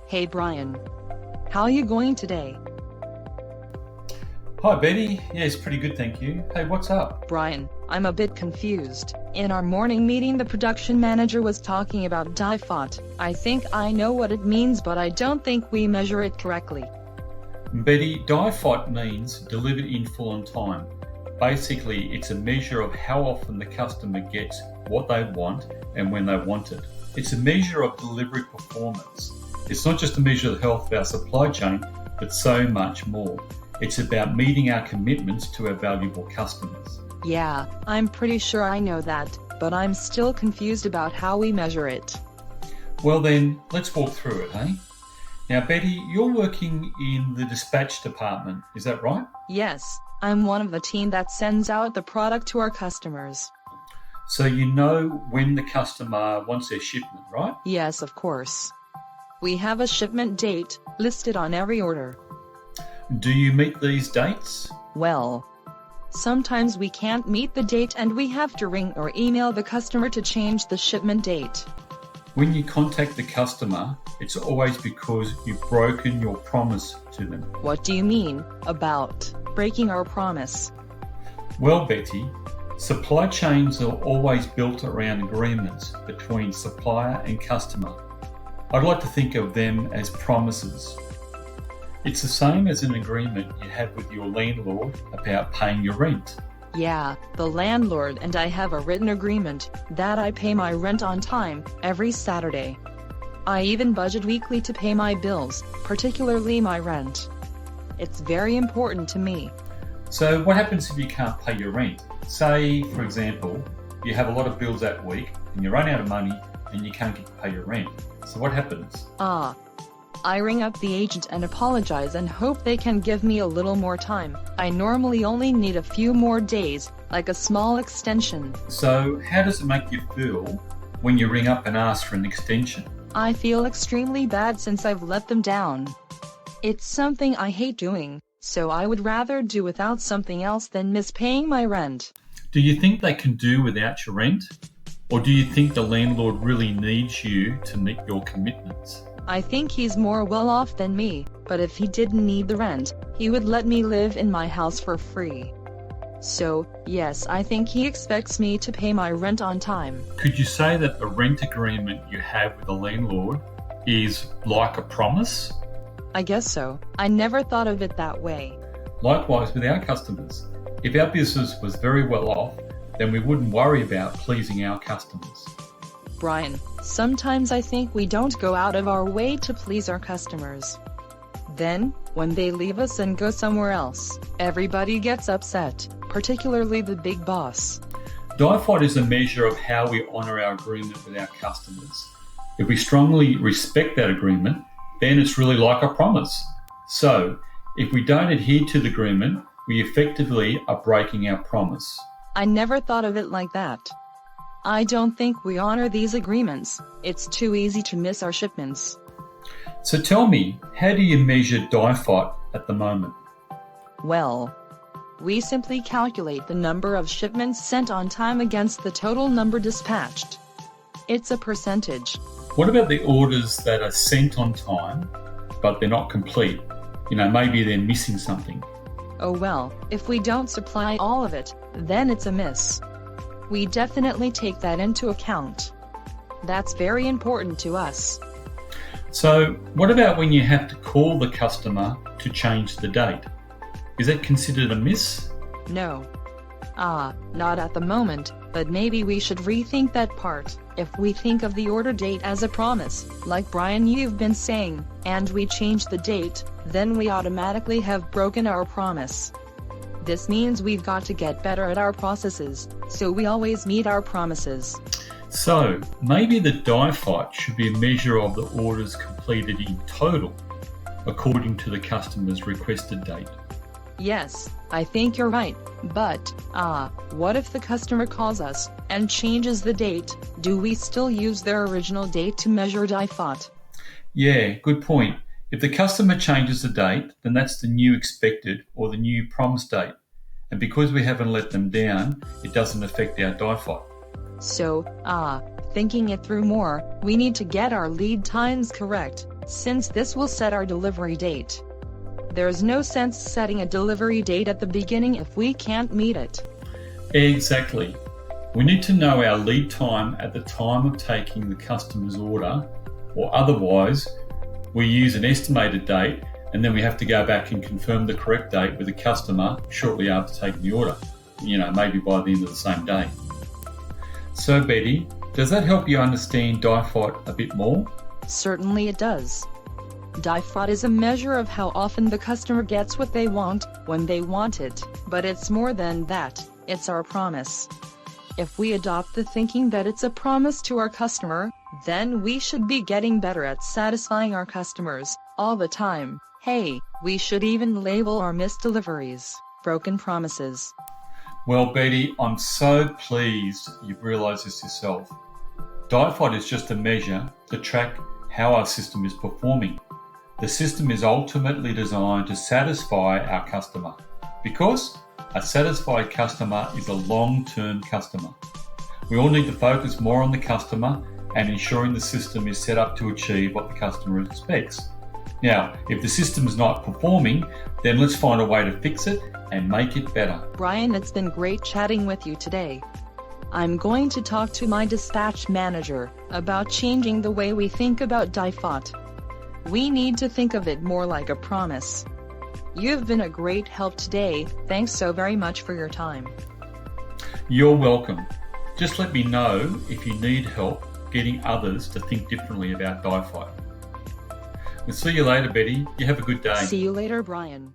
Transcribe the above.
Hey Brian. How you going today? Hi Betty, yes, pretty good, thank you. Hey, what's up? Brian, I'm a bit confused. In our morning meeting, the production manager was talking about DIFOT. I think I know what it means, but I don't think we measure it correctly. Betty, DIFOT means delivered in full on time. Basically, it's a measure of how often the customer gets what they want and when they want it. It's a measure of delivery performance. It's not just a measure of the health of our supply chain, but so much more. It's about meeting our commitments to our valuable customers. Yeah, I'm pretty sure I know that, but I'm still confused about how we measure it. Well then, let's walk through it, hey? Now Betty, you're working in the dispatch department, is that right? Yes, I'm one of the team that sends out the product to our customers. So you know when the customer wants their shipment, right? Yes, of course. We have a shipment date listed on every order. Do you meet these dates? Well, sometimes we can't meet the date and we have to ring or email the customer to change the shipment date. When you contact the customer, it's always because you've broken your promise to them. What do you mean about breaking our promise? Well, Betty, supply chains are always built around agreements between supplier and customer. I'd like to think of them as promises. It's the same as an agreement you have with your landlord about paying your rent. Yeah, the landlord and I have a written agreement that I pay my rent on time every Saturday. I even budget weekly to pay my bills, particularly my rent. It's very important to me. So what happens if you can't pay your rent? Say, for example, you have a lot of bills that week and you run out of money and you can't get to pay your rent. So what happens? I ring up the agent and apologize and hope they can give me a little more time. I normally only need a few more days, like a small extension. So how does it make you feel when you ring up and ask for an extension? I feel extremely bad since I've let them down. It's something I hate doing, so I would rather do without something else than miss paying my rent. Do you think they can do without your rent? Or do you think the landlord really needs you to meet your commitments? I think he's more well off than me, but if he didn't need the rent, he would let me live in my house for free. So, yes, I think he expects me to pay my rent on time. Could you say that the rent agreement you have with the landlord is like a promise? I guess so. I never thought of it that way. Likewise with our customers. If our business was very well off, then we wouldn't worry about pleasing our customers. Brian, sometimes I think we don't go out of our way to please our customers. Then, when they leave us and go somewhere else, everybody gets upset, particularly the big boss. DIFOT is a measure of how we honour our agreement with our customers. If we strongly respect that agreement, then it's really like a promise. So, if we don't adhere to the agreement, we effectively are breaking our promise. I never thought of it like that. I don't think we honor these agreements. It's too easy to miss our shipments. So tell me, how do you measure DIFOT at the moment? Well, we simply calculate the number of shipments sent on time against the total number dispatched. It's a percentage. What about the orders that are sent on time, but they're not complete? Maybe they're missing something. Oh well, if we don't supply all of it, then it's a miss. We definitely take that into account. That's very important to us. So, what about when you have to call the customer to change the date? Is that considered a miss? No. Not at the moment, but maybe we should rethink that part. If we think of the order date as a promise, like Brian you've been saying, and we change the date, then we automatically have broken our promise. This means we've got to get better at our processes, so we always meet our promises. So, maybe the DIFOT should be a measure of the orders completed in total, according to the customer's requested date. Yes, I think you're right, but, what if the customer calls us and changes the date? Do we still use their original date to measure DIFOT? Yeah, good point. If the customer changes the date, then that's the new expected or the new promised date. And because we haven't let them down, it doesn't affect our DIFOT. So, thinking it through more, we need to get our lead times correct, since this will set our delivery date. There's no sense setting a delivery date at the beginning if we can't meet it. Exactly. We need to know our lead time at the time of taking the customer's order, or otherwise we use an estimated date and then we have to go back and confirm the correct date with the customer shortly after taking the order, maybe by the end of the same day. So Betty, does that help you understand DIFOT a bit more? Certainly it does. DIFOT is a measure of how often the customer gets what they want, when they want it, but it's more than that, it's our promise. If we adopt the thinking that it's a promise to our customer, then we should be getting better at satisfying our customers, all the time. Hey, we should even label our missed deliveries, broken promises. Well Betty, I'm so pleased you've realised this yourself. DIFOT is just a measure to track how our system is performing. The system is ultimately designed to satisfy our customer, because a satisfied customer is a long-term customer. We all need to focus more on the customer and ensuring the system is set up to achieve what the customer expects. Now, if the system is not performing, then let's find a way to fix it and make it better. Brian, it's been great chatting with you today. I'm going to talk to my dispatch manager about changing the way we think about DIFOT. We need to think of it more like a promise. You've been a great help today, thanks so very much for your time. You're welcome. Just let me know if you need help getting others to think differently about DIFOT. We'll see you later, Betty. You have a good day. See you later, Brian.